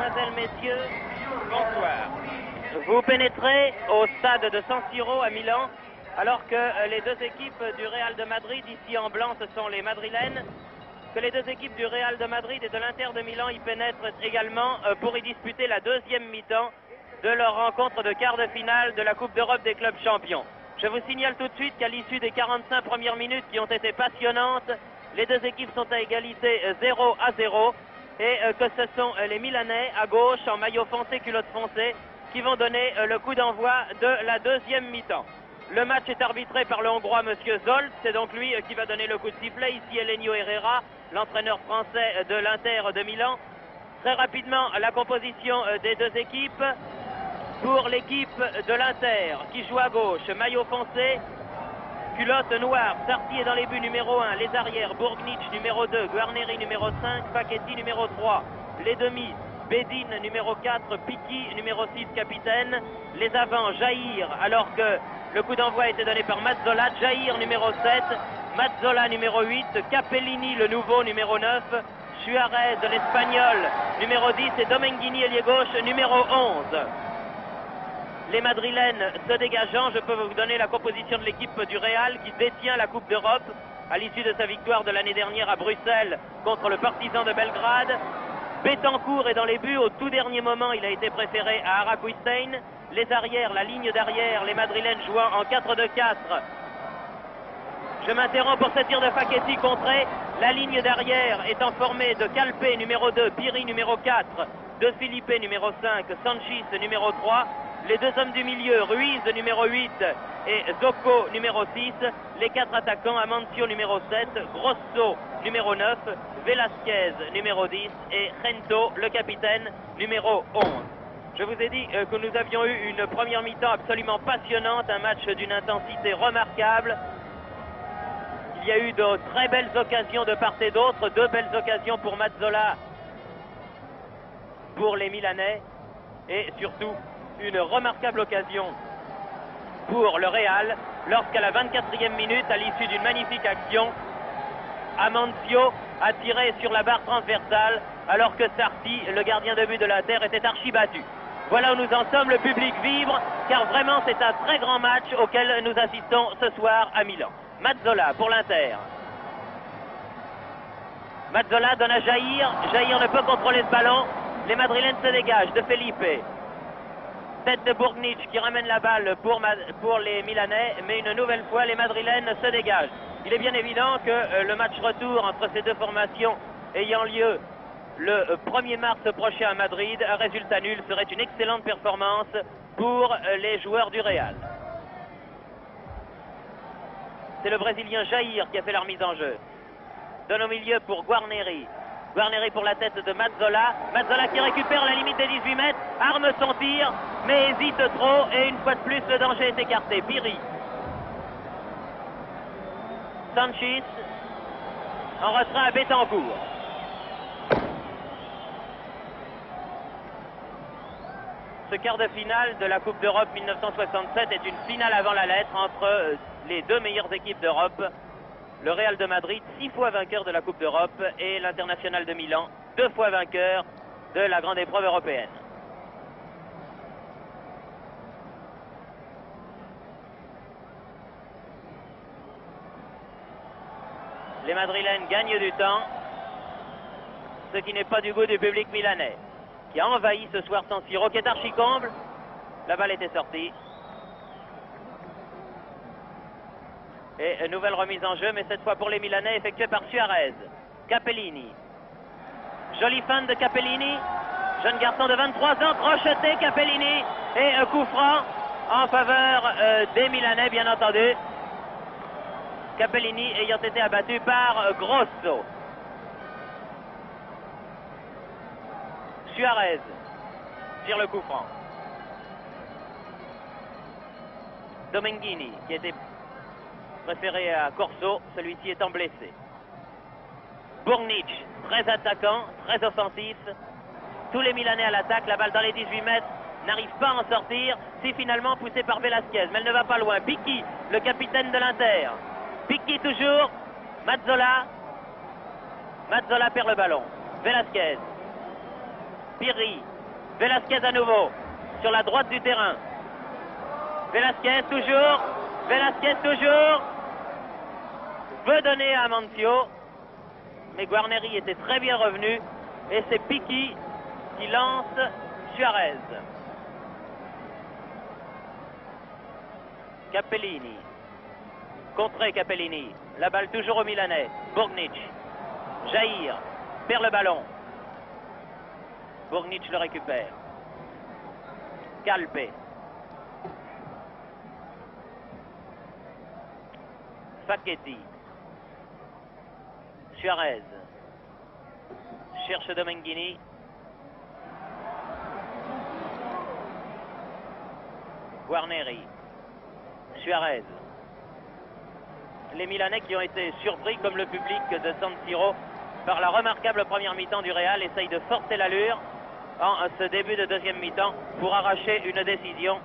Mesdemoiselles, Messieurs, bonsoir. Vous pénétrez au stade de San Siro à Milan, alors que les deux équipes du Real de Madrid, ici en blanc, ce sont les madrilènes, que les deux équipes du Real de Madrid et de l'Inter de Milan y pénètrent également pour y disputer la deuxième mi-temps de leur rencontre de quart de finale de la Coupe d'Europe des clubs champions. Je vous signale tout de suite qu'à l'issue des 45 premières minutes qui ont été passionnantes, les deux équipes sont à égalité 0-0 et que ce sont les Milanais à gauche en maillot foncé, culotte foncée qui vont donner le coup d'envoi de la deuxième mi-temps. Le match est arbitré par le Hongrois Monsieur Zolt, c'est donc lui qui va donner le coup de sifflet. Ici Elenio Herrera, l'entraîneur français de l'Inter de Milan. Très rapidement, la composition des deux équipes. Pour l'équipe de l'Inter qui joue à gauche, maillot foncé, culotte noire, Sarti est dans les buts numéro 1, les arrières, Burgnic numéro 2, Guarneri numéro 5, Facchetti numéro 3, les demi, Bedin numéro 4, Pichi numéro 6, capitaine, les avants, Jair, alors que le coup d'envoi a été donné par Mazzola, Jair numéro 7, Mazzola numéro 8, Capellini le nouveau numéro 9, Suarez l'espagnol numéro 10 et Domenghini ailier gauche numéro 11. Les madrilènes se dégageant, je peux vous donner la composition de l'équipe du Real qui détient la Coupe d'Europe à l'issue de sa victoire de l'année dernière à Bruxelles contre le Partizan de Belgrade. Betancourt est dans les buts, au tout dernier moment il a été préféré à Araquistain. Les arrières, la ligne d'arrière, les madrilènes jouant en 4-2-4. Je m'interromps pour ce tir de Facchetti contré. La ligne d'arrière étant formée de Calpe numéro 2, Piri numéro 4, de Felipe numéro 5, Sanchis numéro 3. Les deux hommes du milieu, Ruiz numéro 8 et Zocco numéro 6. Les quatre attaquants, Amancio numéro 7, Grosso numéro 9, Velasquez numéro 10 et Gento, le capitaine, numéro 11. Je vous ai dit que nous avions eu une première mi-temps absolument passionnante, un match d'une intensité remarquable. Il y a eu de très belles occasions de part et d'autre, deux belles occasions pour Mazzola, pour les Milanais, et surtout une remarquable occasion pour le Real, lorsqu'à la 24e minute, à l'issue d'une magnifique action, Amancio a tiré sur la barre transversale, alors que Sarti, le gardien de but de l'Inter, était archi-battu. Voilà où nous en sommes, le public vibre, car vraiment c'est un très grand match auquel nous assistons ce soir à Milan. Mazzola pour l'Inter. Mazzola donne à Jair, Jair ne peut contrôler ce ballon, les madrilènes se dégagent de Felipe. Tête de Burgnic qui ramène la balle pour les Milanais, mais une nouvelle fois les madrilènes se dégagent. Il est bien évident que le match retour entre ces deux formations ayant lieu le 1er mars prochain à Madrid, un résultat nul serait une excellente performance pour les joueurs du Real. C'est le Brésilien Jair qui a fait la remise en jeu. Donne au milieu pour Guarneri. Guarneri pour la tête de Mazzola. Mazzola qui récupère la limite des 18 mètres, arme son tir, mais hésite trop et une fois de plus le danger est écarté. Piri. Sanchis en retrait à Betancourt. Ce quart de finale de la Coupe d'Europe 1967 est une finale avant la lettre entre les deux meilleures équipes d'Europe. Le Real de Madrid, 6 fois vainqueur de la Coupe d'Europe, et l'International de Milan, 2 fois vainqueur de la grande épreuve européenne. Les Madrilènes gagnent du temps, ce qui n'est pas du goût du public milanais, qui a envahi ce soir San Siro, qui est archi-comble. La balle était sortie. Et nouvelle remise en jeu, mais cette fois pour les Milanais, effectuée par Suarez. Capellini. Jolie fin de Capellini. Jeune garçon de 23 ans, crocheté Capellini. Et un coup franc en faveur des Milanais, bien entendu. Capellini ayant été abattu par Grosso. Suarez tire le coup franc. Domenghini qui était préféré à Corso, celui-ci étant blessé. Burgnic, très attaquant, très offensif. Tous les Milanais à l'attaque, la balle dans les 18 mètres, n'arrive pas à en sortir. C'est finalement poussé par Velasquez, mais elle ne va pas loin. Pichi, le capitaine de l'Inter. Pichi toujours. Mazzola. Mazzola perd le ballon. Velasquez. Piri. Velasquez à nouveau, sur la droite du terrain. Velasquez toujours, veut donner à Amancio, mais Guarneri était très bien revenu, et c'est Piqui qui lance Suarez. Capellini, contré Capellini, la balle toujours au Milanais, Bourgnic, Jair, perd le ballon, Bourgnic le récupère, Calpe, Facchetti, Suarez, cherche Domenghini, Guarneri, Suarez. Les Milanais qui ont été surpris, comme le public de San Siro, par la remarquable première mi-temps du Real, essayent de forcer l'allure en ce début de deuxième mi-temps pour arracher une décision.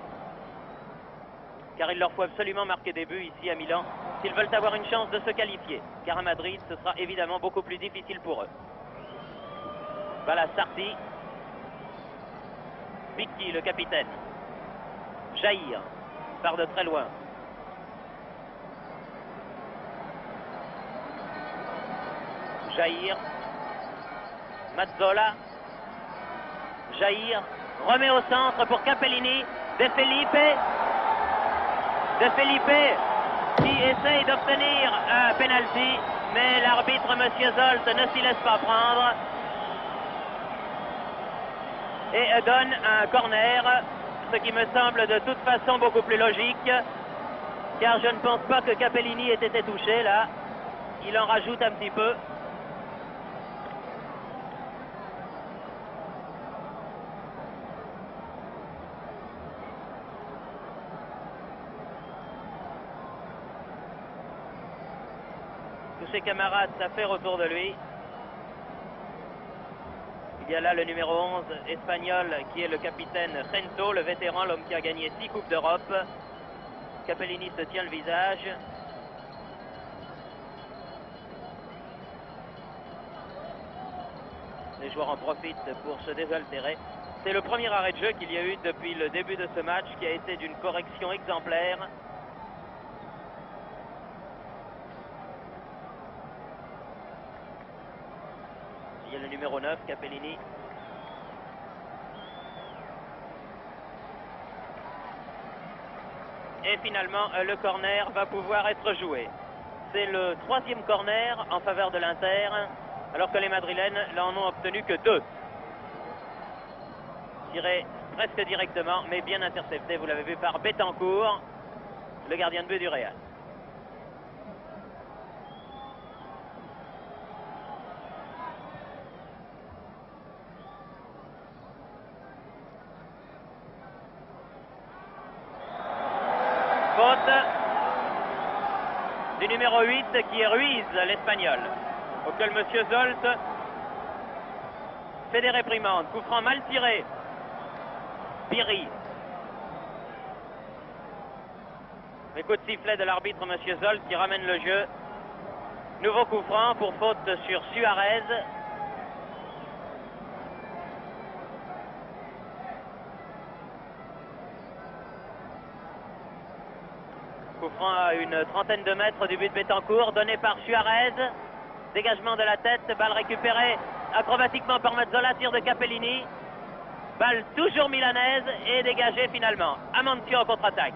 Car il leur faut absolument marquer des buts ici à Milan s'ils veulent avoir une chance de se qualifier. Car à Madrid, ce sera évidemment beaucoup plus difficile pour eux. Voilà Sarti. Piqui, le capitaine. Jair part de très loin. Jair, Mazzola, Jair remet au centre pour Capellini, De Felipe qui essaye d'obtenir un penalty, mais l'arbitre Monsieur Zolt ne s'y laisse pas prendre et donne un corner, ce qui me semble de toute façon beaucoup plus logique, car je ne pense pas que Capellini ait été touché là. Il en rajoute un petit peu. Tous ses camarades s'affairent autour de lui. Il y a là le numéro 11 espagnol qui est le capitaine Gento, le vétéran, l'homme qui a gagné 6 Coupes d'Europe. Capellini se tient le visage. Les joueurs en profitent pour se désaltérer. C'est le premier arrêt de jeu qu'il y a eu depuis le début de ce match qui a été d'une correction exemplaire. Il y a le numéro 9, Capellini. Et finalement, le corner va pouvoir être joué. C'est le 3e corner en faveur de l'Inter, alors que les Madrilènes n'en ont obtenu que 2. Tiré presque directement, mais bien intercepté, vous l'avez vu, par Betancourt, le gardien de but du Real. Faute du numéro 8 qui est Ruiz, l'Espagnol, auquel M. Zolt fait des réprimandes. Coup franc mal tiré. Piri. Mais coup de sifflet de l'arbitre M. Zolt qui ramène le jeu. Nouveau coup franc pour faute sur Suarez. Coup franc à une trentaine de mètres du but de Betancourt, donné par Suarez. Dégagement de la tête, balle récupérée acrobatiquement par Mazzola, tir de Capellini. Balle toujours milanaise et dégagée finalement. Amancio en contre-attaque.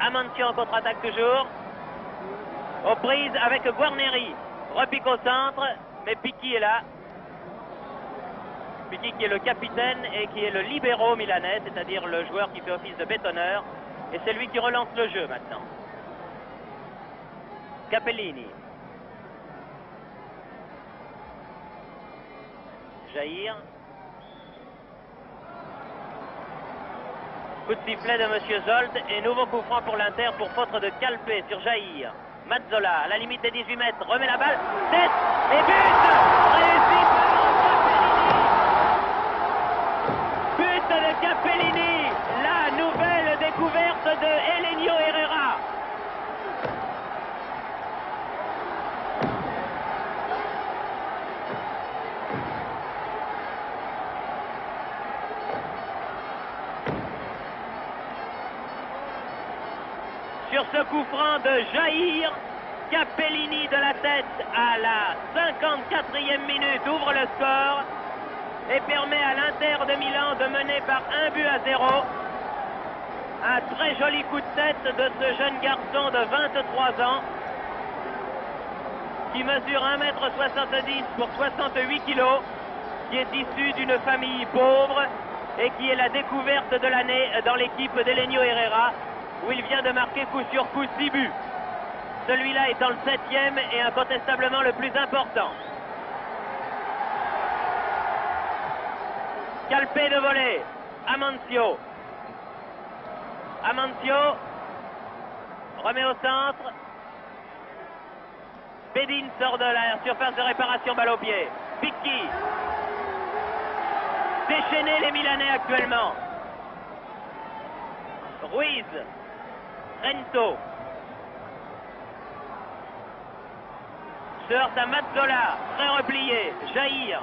Amancio en contre-attaque toujours. Aux prises avec Guarneri. Repique au centre, mais Piqui est là. Piqui qui est le capitaine et qui est le libéro milanais, c'est-à-dire le joueur qui fait office de bétonneur. Et c'est lui qui relance le jeu maintenant. Capellini. Jair. Coup de sifflet de M. Zolt et nouveau coup franc pour l'Inter pour faute de Calpe sur Jair. Mazzola à la limite des 18 mètres, remet la balle, tête et but réussi par Capellini. But de Capellini, la nouvelle découverte de Helenio Herrera. ce coup franc de Jair. Capellini de la tête à la 54e minute ouvre le score et permet à l'Inter de Milan de mener par 1-0. Un très joli coup de tête de ce jeune garçon de 23 ans qui mesure 1,70 m pour 68 kg, qui est issu d'une famille pauvre et qui est la découverte de l'année dans l'équipe d'Elenio Herrera, où il vient de marquer coup sur coup 6 buts. Celui-là étant le 7e et incontestablement le plus important. Calpé de volée, Amancio. Amancio remet au centre. Bedin sort de la surface de réparation, balle au pied. Picchi. Déchaînés les Milanais actuellement. Ruiz. Rento. Se heurte à Mazzola, très replié. Jair.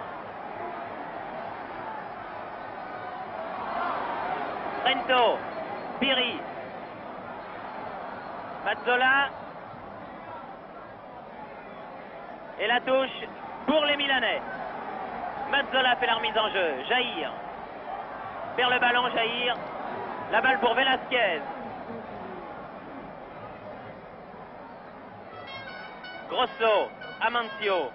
Rento. Piri. Mazzola. Et la touche pour les Milanais. Mazzola fait la remise en jeu. Jair. Perd le ballon, Jair. La balle pour Velasquez. Grosso. Amancio.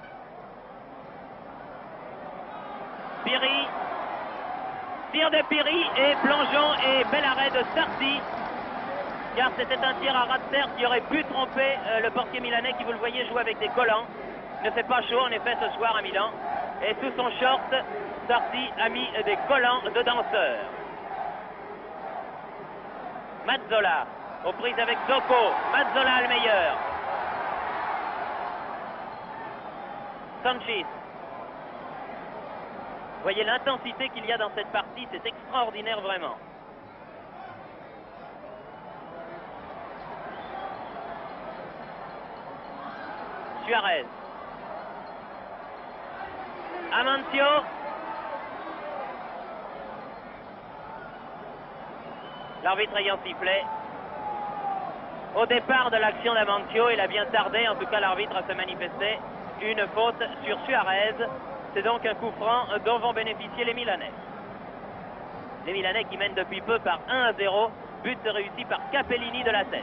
Piri. Tir de Piri et plongeon et bel arrêt de Sarti. Car c'était un tir à ras de terre qui aurait pu tromper le portier milanais qui, vous le voyez, joue avec des collants. Il ne fait pas chaud en effet ce soir à Milan. Et sous son short, Sarti a mis des collants de danseur. Mazzola aux prises avec Zocco. Mazzola le meilleur. Sanchis. Vous voyez l'intensité qu'il y a dans cette partie, c'est extraordinaire vraiment. Suarez. Amancio. L'arbitre ayant sifflé. Au départ de l'action d'Amancio, il a bien tardé, en tout cas l'arbitre a se manifesté. Une faute sur Suarez. C'est donc un coup franc dont vont bénéficier les Milanais. Les Milanais qui mènent depuis peu par 1-0. But réussi par Capellini de la tête.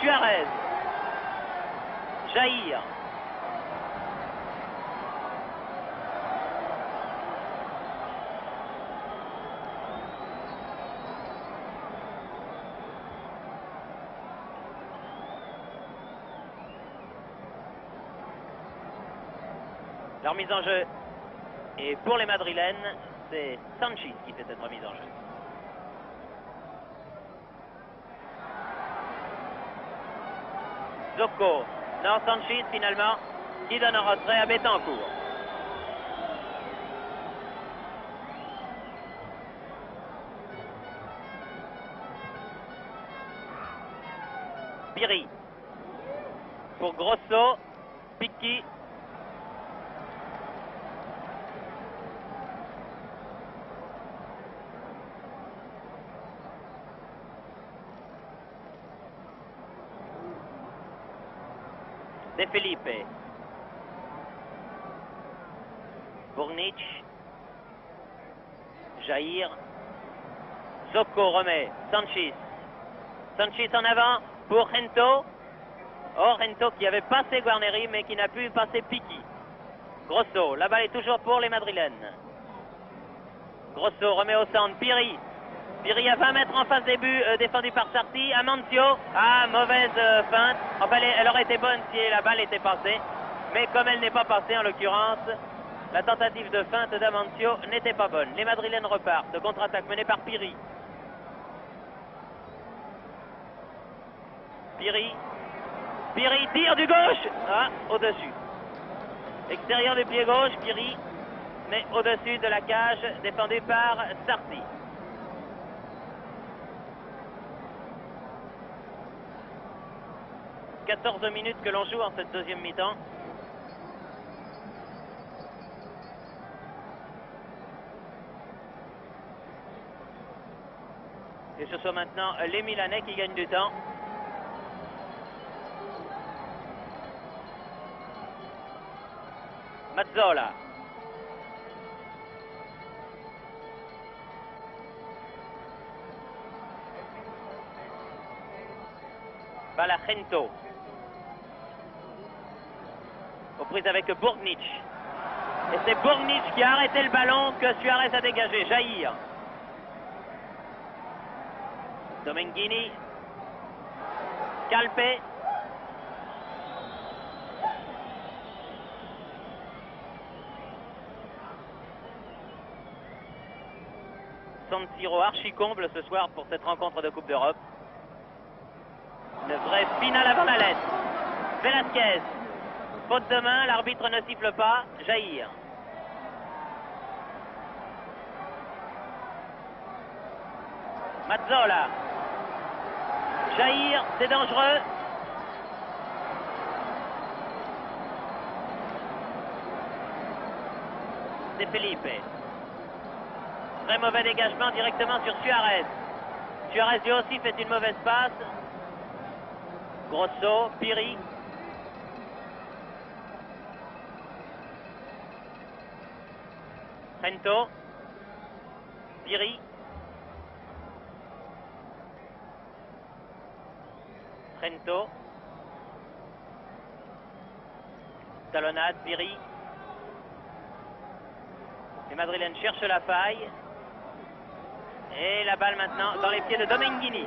Suarez. Jair. Leur mise en jeu. Et pour les Madrilènes, c'est Sanchis qui fait cette remise en jeu. Zocco. Non, Sanchis finalement, qui donne un retrait à Betancourt. Piri. Pour Grosso. Picchi. De Felipe. Burnic. Jair. Zocco remet. Sanchis. Sanchis en avant pour Rento. Oh, Rento qui avait passé Guarneri mais qui n'a pu passer Picchi. Grosso. La balle est toujours pour les Madrilènes. Grosso remet au centre. Piri. Piri à 20 mètres en face des buts, défendu par Sarti. Amancio. Ah, mauvaise feinte. Enfin, elle aurait été bonne si la balle était passée. Mais comme elle n'est pas passée en l'occurrence, la tentative de feinte d'Amancio n'était pas bonne. Les Madrilènes repartent. De contre-attaque menée par Piri. Piri. Piri tire du gauche. Ah, au-dessus. Extérieur du pied gauche, Piri. Mais au-dessus de la cage, défendu par Sarti. « 14 minutes que l'on joue en cette deuxième mi-temps. Et ce sont maintenant les Milanais qui gagnent du temps. Mazzola. Balacento. Aux prises avec Bourgnic. Et c'est Bourgnic qui a arrêté le ballon que Suarez a dégagé. Jair. Domenghini. Calpe. San Siro archi-comble ce soir pour cette rencontre de Coupe d'Europe. Une vraie finale avant la lettre. Velasquez. Faute de main, l'arbitre ne siffle pas. Jair. Mazzola. Jair, c'est dangereux. De Felipe. Très mauvais dégagement directement sur Suarez. Suarez lui aussi fait une mauvaise passe. Grosso, Piri. Trento. Piri. Trento. Talonnade, Piri. Les Madrilènes cherchent la faille. Et la balle maintenant dans les pieds de Domenghini.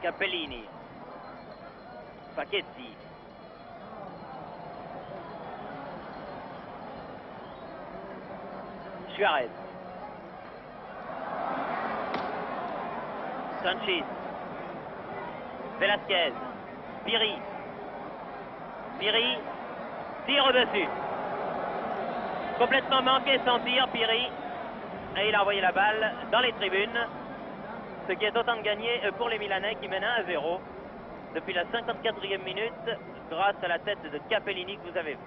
Capellini. Facchetti. Suarez. Sanchez. Velasquez. Piri. Piri tire au-dessus. Complètement manqué son tir, Piri. Et il a envoyé la balle dans les tribunes. Ce qui est autant de gagné pour les Milanais qui mènent 1-0 depuis la 54e minute grâce à la tête de Capellini que vous avez vu.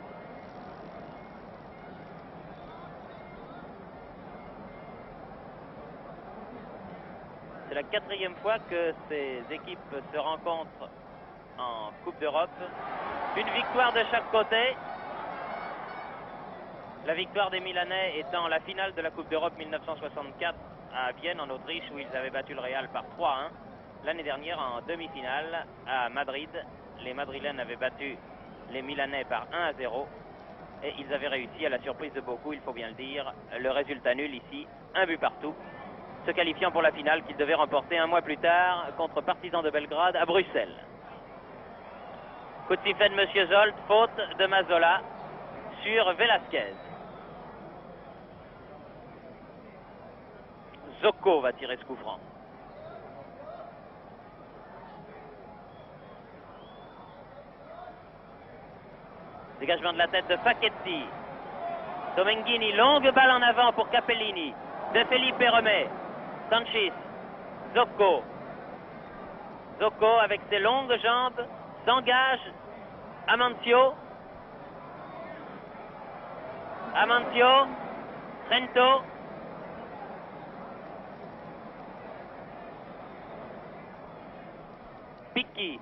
C'est la 4e fois que ces équipes se rencontrent en Coupe d'Europe. Une victoire de chaque côté. La victoire des Milanais étant la finale de la Coupe d'Europe 1964 à Vienne en Autriche où ils avaient battu le Real par 3-1. L'année dernière en demi-finale à Madrid, les Madrilènes avaient battu les Milanais par 1-0 et ils avaient réussi à la surprise de beaucoup, il faut bien le dire, le résultat nul ici, un but partout, se qualifiant pour la finale qu'ils devaient remporter un mois plus tard contre Partizan de Belgrade à Bruxelles. Coup de sifflet de M. Zolt, faute de Mazzola sur Velasquez. Zocco va tirer ce coup franc. Dégagement de la tête de Facchetti. Domenghini, longue balle en avant pour Capellini. De Felipe remet. Sanchez. Zocco. Zocco avec ses longues jambes s'engage. Amancio. Amancio. Trento. Picchi.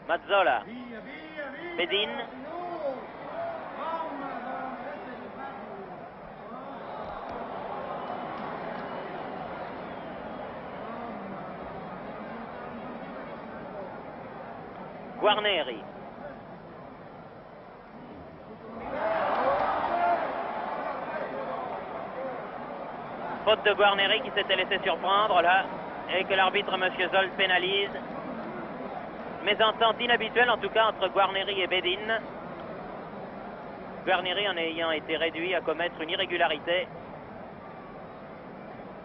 Mazzola. Bedin. Guarneri. Faute de Guarneri qui s'était laissé surprendre là et que l'arbitre M. Zolt pénalise. Mésentente inhabituelle en tout cas entre Guarneri et Bedin. Guarneri en ayant été réduit à commettre une irrégularité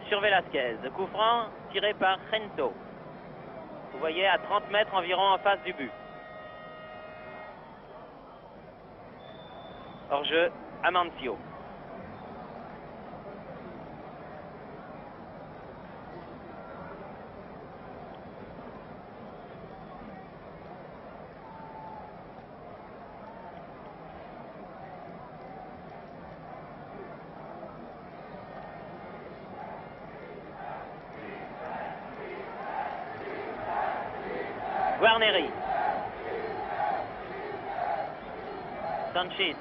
sur Velasquez. Coup franc tiré par Trento. Vous voyez à 30 mètres environ en face du but. Hors-jeu, Amancio. Guarneri. Sanchez.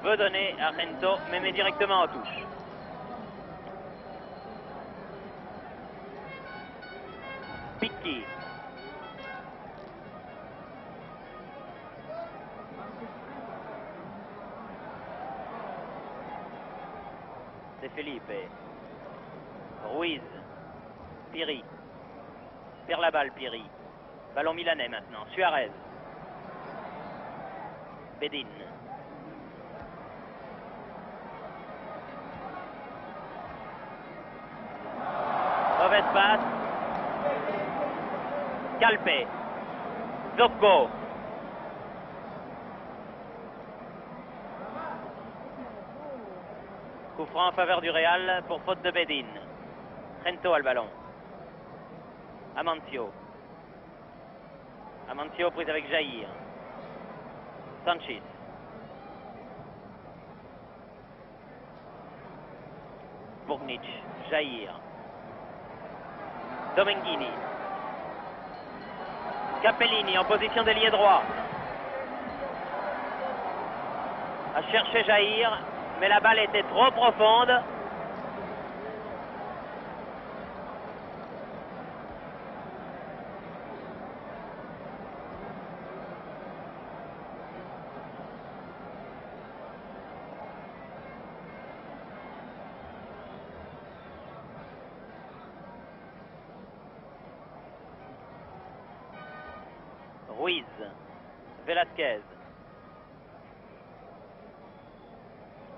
Veut donner à Rento, mais met directement en touche. Picchi. De Felipe. Ruiz. Piri. Perd la balle, Piri. Ballon milanais maintenant. Suarez. Bedin. Mauvaise passe. Calpe. Zocco. Coup franc en faveur du Real pour faute de Bedin. Rento a le ballon. Amancio. Amancio prise avec Jair. Sanchez. Burgnic. Jair. Domenghini. Capellini en position d'ailier droit. A cherché Jair, mais la balle était trop profonde. Ruiz, Velasquez.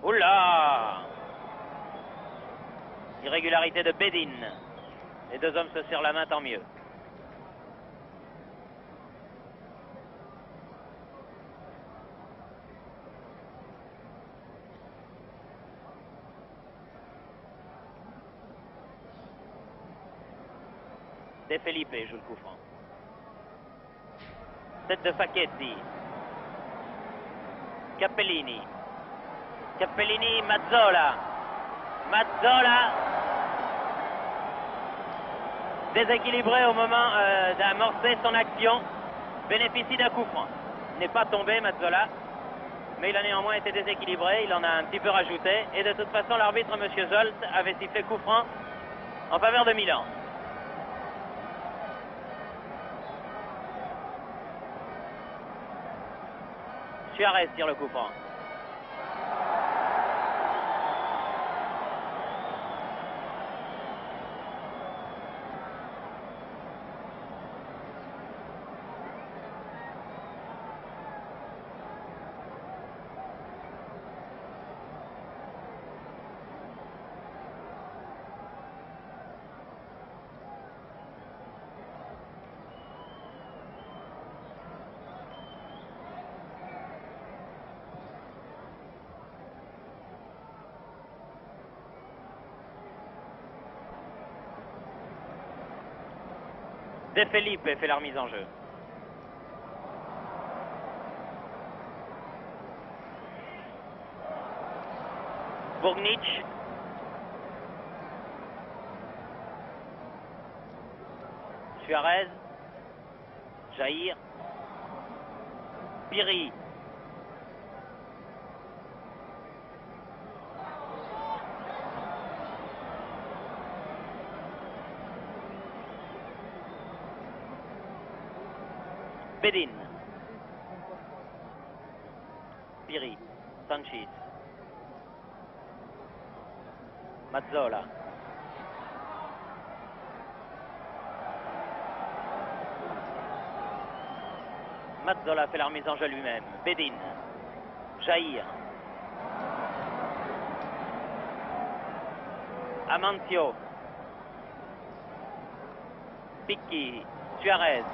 Oula! Irrégularité de Bedin. Les deux hommes se serrent la main, tant mieux. De Felipe joue le coup franc. Tête de Facchetti. Capellini. Capellini, Mazzola. Mazzola. Déséquilibré au moment d'amorcer son action. Bénéficie d'un coup franc. Il n'est pas tombé, Mazzola. Mais il a néanmoins été déséquilibré. Il en a un petit peu rajouté. Et de toute façon, l'arbitre, M. Zolt, avait sifflé coup franc en faveur de Milan. Suarez tire le coup franc. De Felipe fait la remise en jeu. Burgnic. Suarez. Jair. Piri. Bedin. Piri. Sanchez. Mazzola. Mazzola fait la remise en jeu lui-même. Bedin. Jair. Amancio. Picchi. Suarez.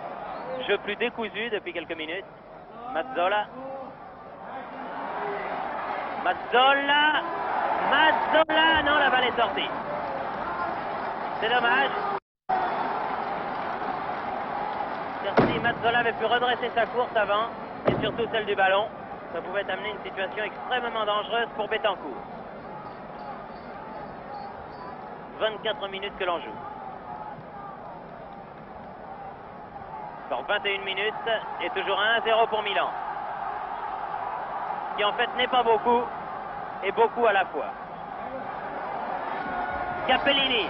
Jeu plus décousu depuis quelques minutes. Mazzola. Mazzola. Mazzola. Non, la balle est sortie. C'est dommage. Si Mazzola avait pu redresser sa course avant, et surtout celle du ballon, ça pouvait amener une situation extrêmement dangereuse pour Betancourt. 24 minutes que l'on joue. Encore 21 minutes et toujours 1-0 pour Milan. Qui en fait n'est pas beaucoup et beaucoup à la fois. Capellini.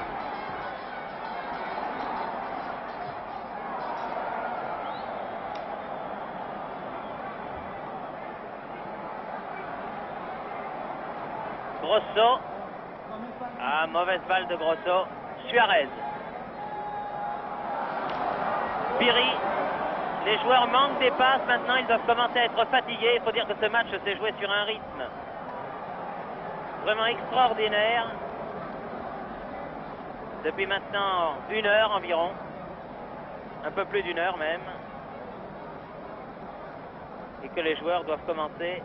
Grosso. Ah, mauvaise balle de Grosso. Suarez. Piri. Les joueurs manquent des passes. Maintenant, ils doivent commencer à être fatigués. Il faut dire que ce match s'est joué sur un rythme vraiment extraordinaire. Depuis maintenant 1 heure environ. Un peu plus d'1 heure même. Et que les joueurs doivent commencer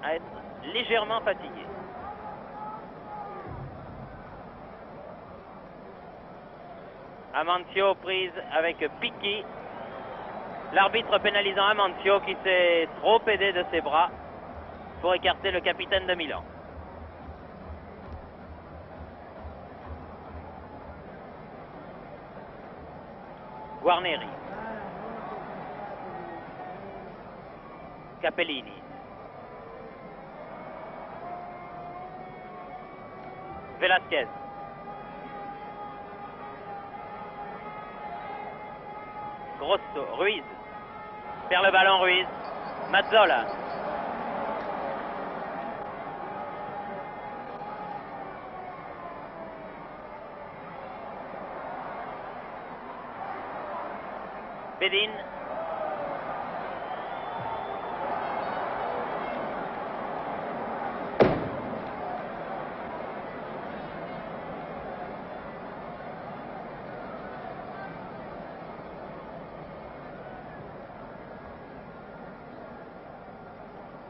à être légèrement fatigués. Amancio prise avec Picchi. L'arbitre pénalisant Amancio qui s'est trop aidé de ses bras pour écarter le capitaine de Milan. Guarneri. Capellini. Velasquez. Grosso. Ruiz. Perd le ballon Ruiz. Mazzola. Bedin.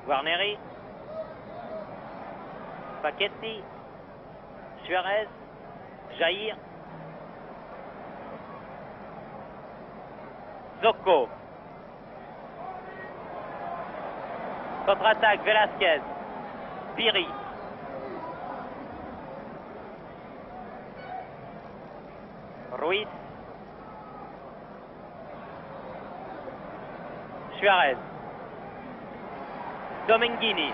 Guarneri. Paquetti. Suarez. Jair. Zocco. Contre-attaque, Velasquez. Piri. Ruiz. Suarez. Domenghini.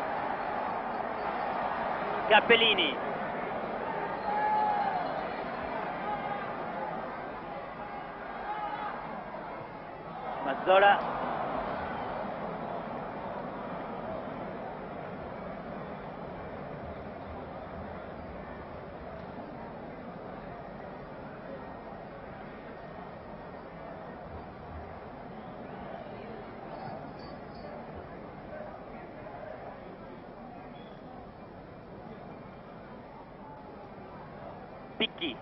Capellini. Mazzola. Picchi.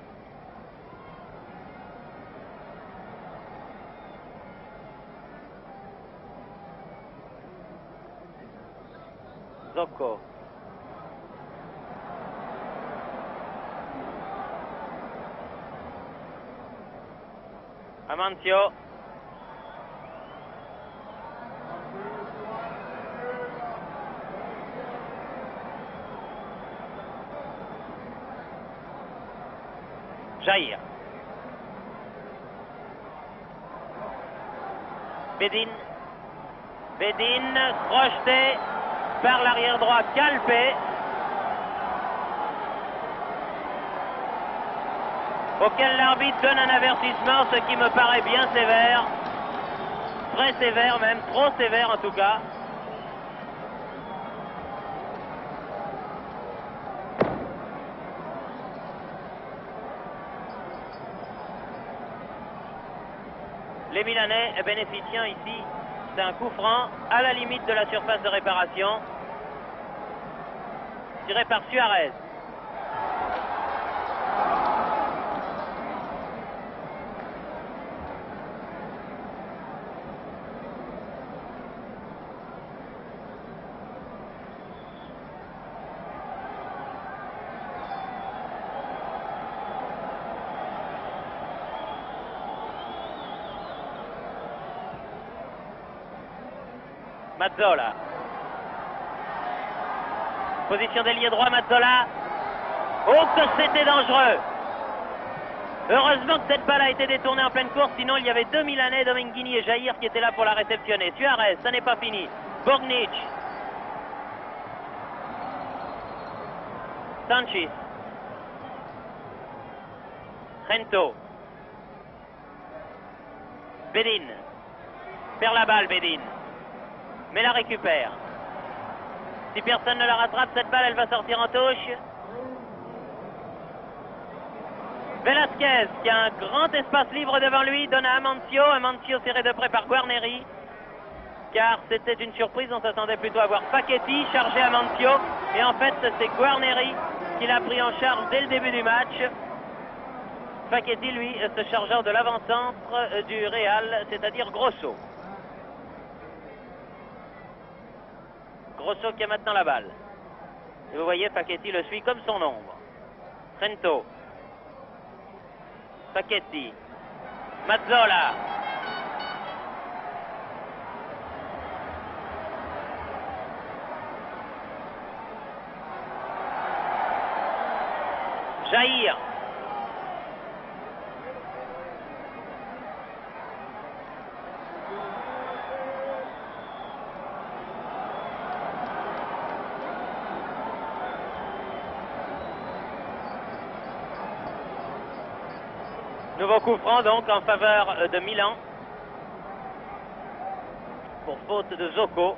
Zocco. Amancio. Jair. Bedin. Bedin projeté par l'arrière droit Calpe. Auquel l'arbitre donne un avertissement, ce qui me paraît bien sévère. Très sévère même, trop sévère en tout cas. Les Milanais bénéficiant ici d'un coup franc à la limite de la surface de réparation, tiré par Suarez. Mazzola. Position d'ailier droit, Mazzola. Oh, que c'était dangereux! Heureusement que cette balle a été détournée en pleine course, sinon il y avait deux Milanais, Domenghini et Jair, qui étaient là pour la réceptionner. Suarez, ça n'est pas fini. Bognic. Sanchez. Rento. Bedin. Perd la balle, Bedin. Mais la récupère. Si personne ne la rattrape, cette balle, elle va sortir en touche. Velasquez, qui a un grand espace libre devant lui, donne à Amancio. Amancio serré de près par Guarneri. Car c'était une surprise, on s'attendait plutôt à voir Facchetti charger Amancio. Et en fait, c'est Guarneri qui l'a pris en charge dès le début du match. Facchetti, lui, se chargeant de l'avant-centre du Real, c'est-à-dire Grosso. Grosso qui a maintenant la balle. Et vous voyez, Facchetti le suit comme son ombre. Trento. Facchetti. Mazzola. Jair. Nouveau coup franc donc en faveur de Milan pour faute de Zocco.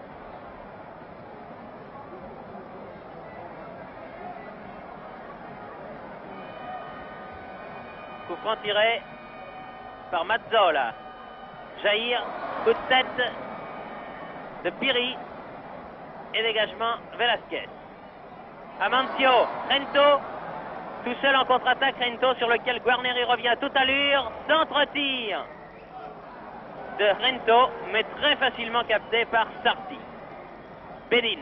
Coup franc tiré par Mazzola. Jair, coup de tête de Piri et dégagement Velasquez. Amancio, Rento. Tout seul en contre-attaque, Rento, sur lequel Guarneri revient à toute allure. Centre-tir de Rento, mais très facilement capté par Sarti. Bedin.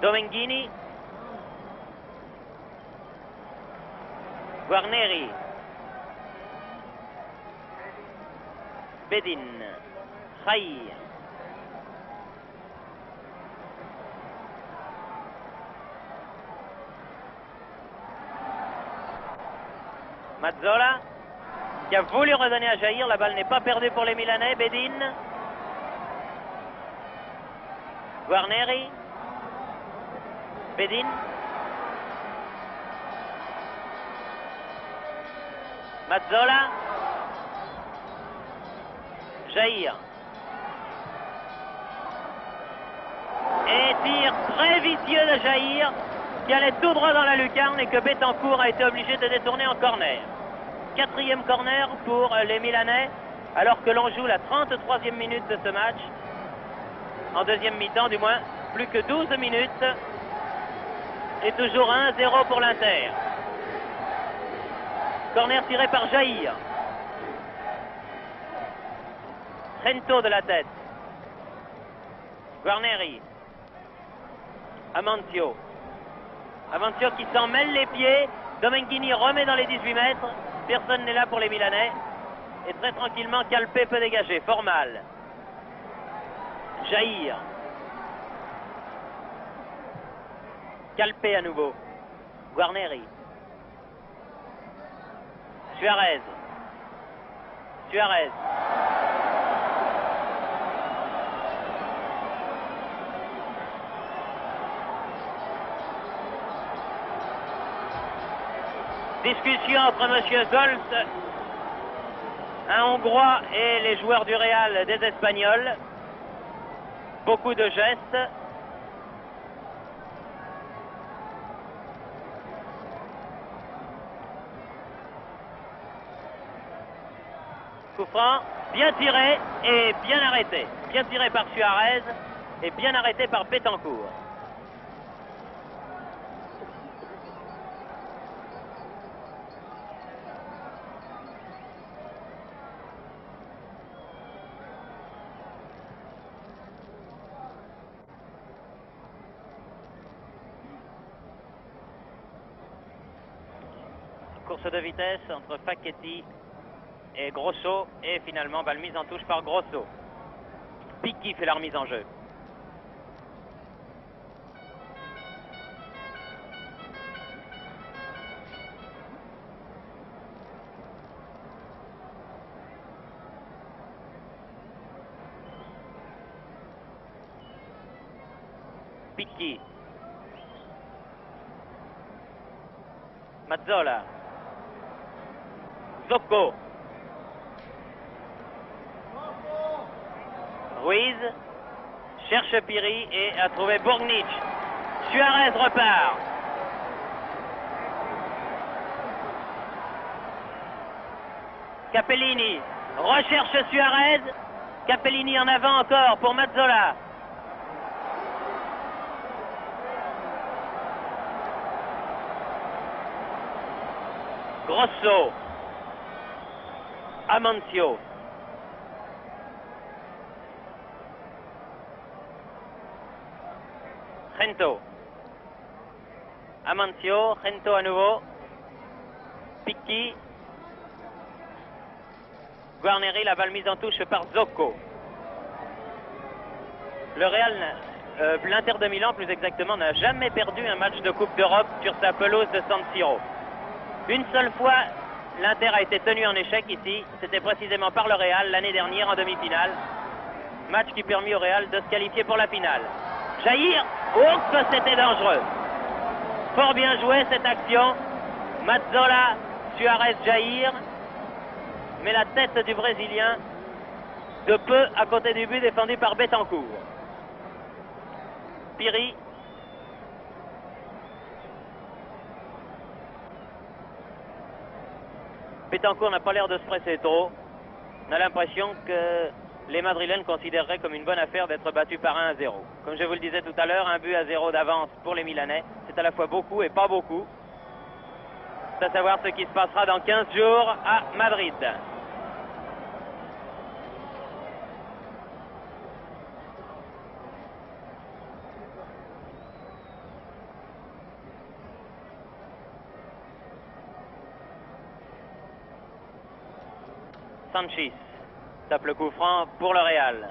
Domenghini. Guarneri. Bedin. Jair. Mazzola qui a voulu redonner à Jair. La balle n'est pas perdue pour les Milanais. Bedin. Guarneri. Bedin. Mazzola. Jair. Et tir très vicieux de Jair qui allait tout droit dans la lucarne et que Betancourt a été obligé de détourner en corner. Quatrième corner pour les Milanais alors que l'on joue la 33e minute de ce match. En deuxième mi-temps du moins, plus que 12 minutes et toujours 1-0 pour l'Inter. Corner tiré par Jair. Rento de la tête. Guarneri. Amancio. Amancio qui s'en mêle les pieds. Domenghini remet dans les 18 mètres. Personne n'est là pour les Milanais. Et très tranquillement, Calpe peut dégager. Formal. Jair. Calpe à nouveau. Guarneri. Suarez. Suarez. Discussion entre M. Goltz, un Hongrois, et les joueurs du Real des Espagnols. Beaucoup de gestes. Coup franc, bien tiré et bien arrêté. Bien tiré par Suarez et bien arrêté par Betancourt. Course de vitesse entre Facchetti et Grosso. Et finalement, balle mise en touche par Grosso. Picchi fait la remise en jeu. Picchi. Mazzola. Zocco. Ruiz cherche Piri et a trouvé Bourgnic. Suarez repart. Capellini recherche Suarez. Capellini en avant encore pour Mazzola. Grosso. Amancio. Gento. Amancio, Gento à nouveau. Picchi. Guarneri, la balle mise en touche par Zocco. Le Real, l'Inter de Milan plus exactement, n'a jamais perdu un match de Coupe d'Europe sur sa pelouse de San Siro. Une seule fois, l'Inter a été tenu en échec ici. C'était précisément par le Real l'année dernière en demi-finale. Match qui permit au Real de se qualifier pour la finale. Jair, oh que c'était dangereux. Fort bien joué cette action. Mazzola, Suarez, Jair. Mais la tête du Brésilien, de peu à côté du but défendu par Betancourt. Piri. Betancourt n'a pas l'air de se presser trop. On a l'impression que les Madrilènes considéreraient comme une bonne affaire d'être battus par 1-0. Comme je vous le disais tout à l'heure, un but à 0 d'avance pour les Milanais, c'est à la fois beaucoup et pas beaucoup. C'est à savoir ce qui se passera dans 15 jours à Madrid. Sanchis tape le coup franc pour le Real.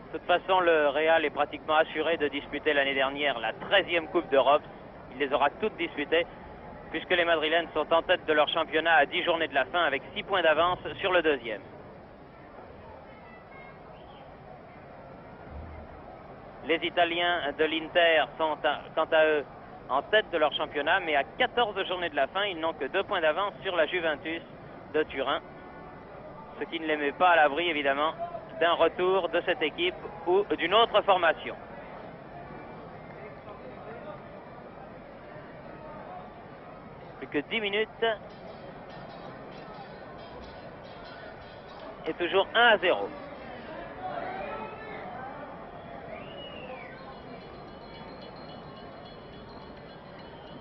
De toute façon, le Real est pratiquement assuré de disputer l'année dernière la 13e Coupe d'Europe. Il les aura toutes disputées, puisque les Madrilènes sont en tête de leur championnat à 10 journées de la fin, avec 6 points d'avance sur le deuxième. Les Italiens de l'Inter sont, quant à eux, en tête de leur championnat, mais à 14 journées de la fin, ils n'ont que 2 points d'avance sur la Juventus de Turin, ce qui ne les met pas à l'abri, évidemment, d'un retour de cette équipe ou d'une autre formation. Plus que 10 minutes. Et toujours 1-0.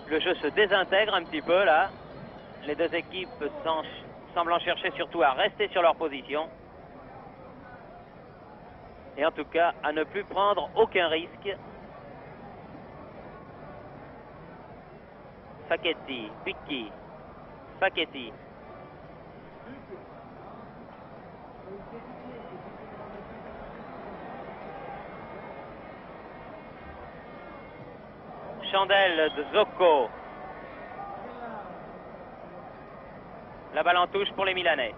Le jeu se désintègre un petit peu là. Les deux équipes semblant chercher surtout à rester sur leur position. Et en tout cas, à ne plus prendre aucun risque. Facchetti, Picchi, Facchetti. Chandelle de Zocco. La balle en touche pour les Milanais.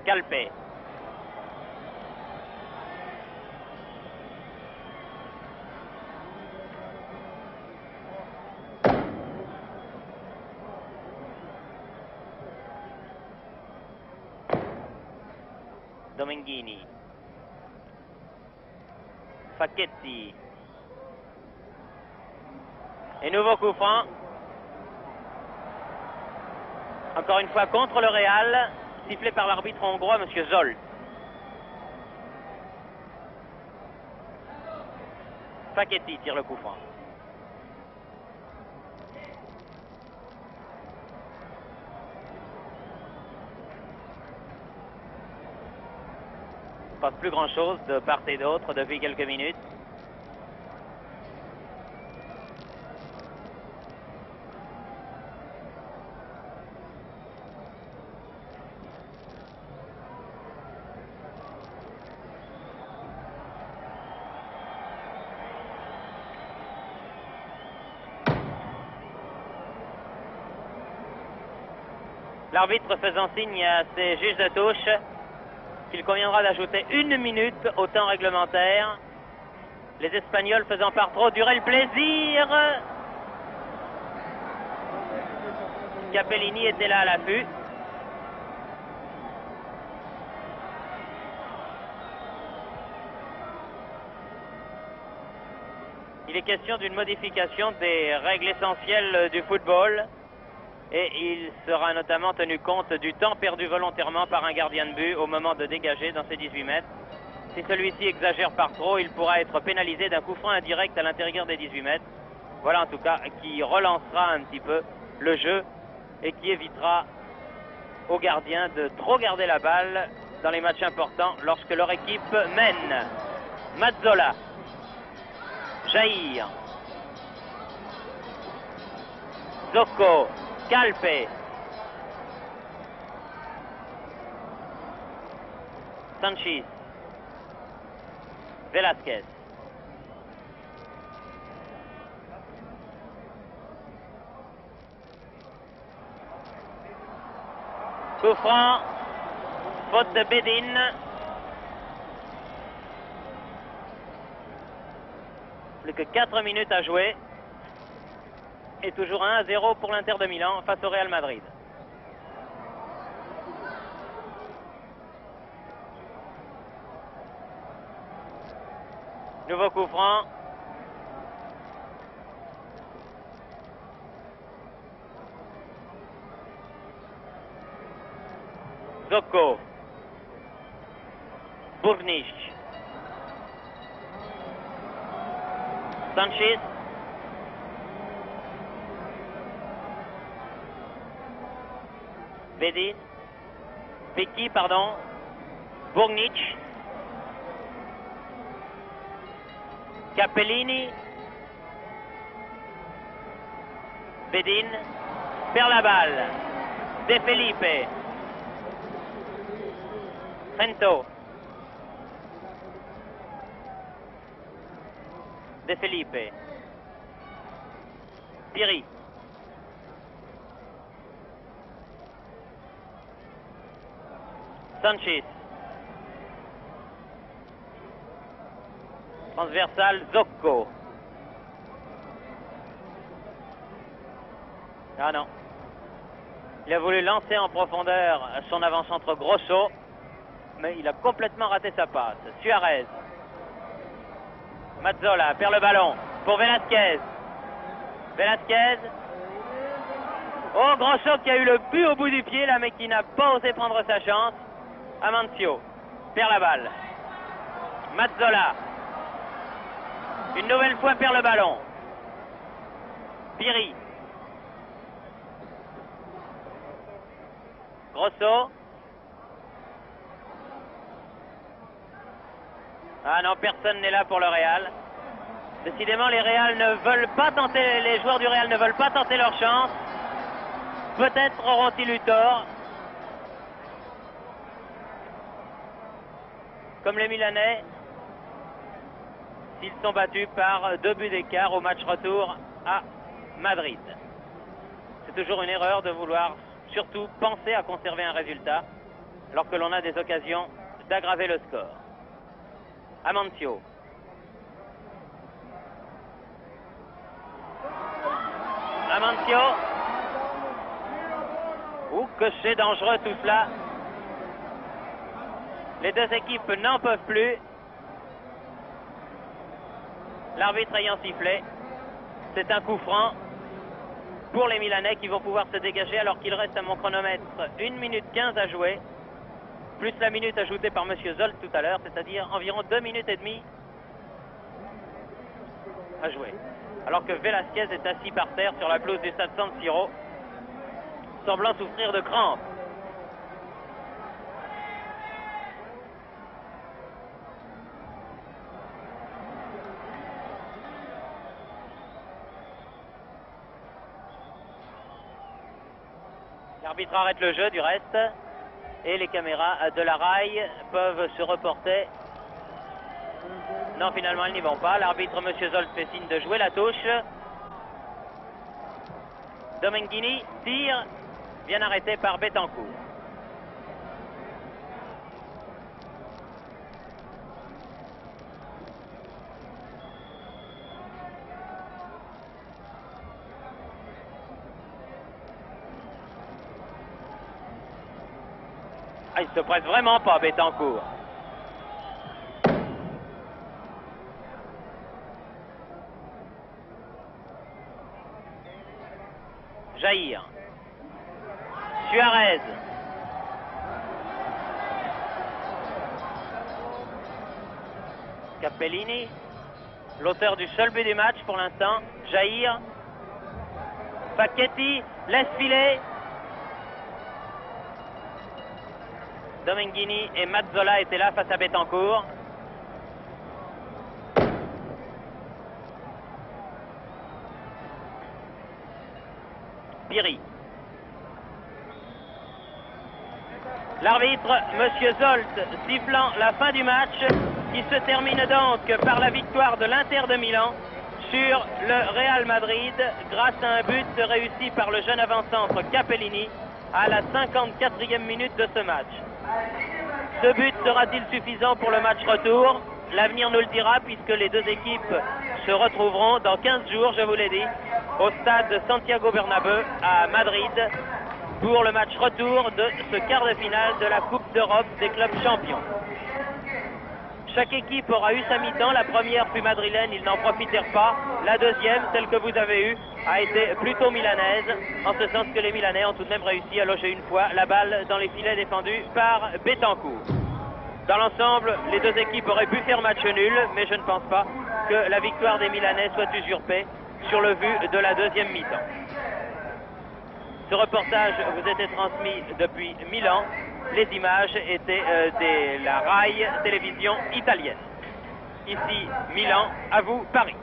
Calpe. Domenghini. Facchetti. Et nouveau coup franc. Encore une fois contre le Real, sifflé par l'arbitre hongrois, M. Zoll. Facchetti tire le coup franc. passe plus grand-chose de part et d'autre depuis quelques minutes. L'arbitre faisant signe à ses juges de touche qu'il conviendra d'ajouter 1 minute au temps réglementaire. Les Espagnols faisant par trop durer le plaisir. Capellini était là à l'affût. Il est question d'une modification des règles essentielles du football. Et il sera notamment tenu compte du temps perdu volontairement par un gardien de but au moment de dégager dans ses 18 mètres. Si celui-ci exagère par trop, il pourra être pénalisé d'un coup franc indirect à l'intérieur des 18 mètres. Voilà en tout cas qui relancera un petit peu le jeu et qui évitera aux gardiens de trop garder la balle dans les matchs importants lorsque leur équipe mène. Mazzola, Jair, Zocco, Calpe, Sanchis, Velasquez, coup franc, faute de Bedin. Plus que 4 minutes à jouer. Et toujours 1-0 pour l'Inter de Milan face au Real Madrid. Nouveau coup franc. Zocco. Burnic. Sanchis. Bedin. Pecchi, pardon. Burnic. Capellini. Bedin. Perd la balle. De Felipe. Trento. De Felipe. Piri. Sanchis. Transversal, Zocco. Ah non. Il a voulu lancer en profondeur son avant-centre Grosso, mais il a complètement raté sa passe. Suarez. Mazzola perd le ballon pour Velasquez. Velasquez. Oh, Grosso qui a eu le but au bout du pied là, mais qui n'a pas osé prendre sa chance. Amancio perd la balle. Mazzola. Une nouvelle fois perd le ballon. Piri. Grosso. Ah non, personne n'est là pour le Real. Décidément, les joueurs du Real ne veulent pas tenter leur chance. Peut-être auront-ils eu tort. Comme les Milanais, s'ils sont battus par 2 buts d'écart au match retour à Madrid. C'est toujours une erreur de vouloir surtout penser à conserver un résultat alors que l'on a des occasions d'aggraver le score. Amancio. Amancio. Ouh, que c'est dangereux tout cela. Les deux équipes n'en peuvent plus. L'arbitre ayant sifflé, c'est un coup franc pour les Milanais qui vont pouvoir se dégager alors qu'il reste à mon chronomètre 1 minute 15 à jouer, plus la minute ajoutée par M. Zolt tout à l'heure, c'est-à-dire environ 2 minutes et demie à jouer. Alors que Velasquez est assis par terre sur la pelouse du stade San Siro, semblant souffrir de crampes. L'arbitre arrête le jeu du reste et les caméras de la RAI peuvent se reporter. Non, finalement, elles n'y vont pas. L'arbitre, M. Zolt, fait signe de jouer la touche. Domenghini tire, bien arrêté par Bettencourt. Ah, il se presse vraiment pas, Bettencourt. Jair. Suarez. Capellini, l'auteur du seul but du match pour l'instant. Jair. Facchetti laisse filer. Domenghini et Mazzola étaient là face à Bettencourt. Piri. L'arbitre, M. Zolt, sifflant la fin du match, qui se termine donc par la victoire de l'Inter de Milan sur le Real Madrid, grâce à un but réussi par le jeune avant-centre Capellini à la 54e minute de ce match. Ce but sera-t-il suffisant pour le match retour? L'avenir nous le dira, puisque les deux équipes se retrouveront dans 15 jours, je vous l'ai dit, au stade Santiago Bernabéu à Madrid pour le match retour de ce quart de finale de la Coupe d'Europe des clubs champions. Chaque équipe aura eu sa mi-temps. La première fut madrilène, ils n'en profitèrent pas. La deuxième, celle que vous avez eue, a été plutôt milanaise, en ce sens que les Milanais ont tout de même réussi à loger une fois la balle dans les filets défendus par Bettencourt. Dans l'ensemble, les deux équipes auraient pu faire match nul, mais je ne pense pas que la victoire des Milanais soit usurpée sur le vu de la deuxième mi-temps. Ce reportage vous était transmis depuis Milan. Les images étaient de la RAI télévision italienne. Ici Milan, à vous Paris.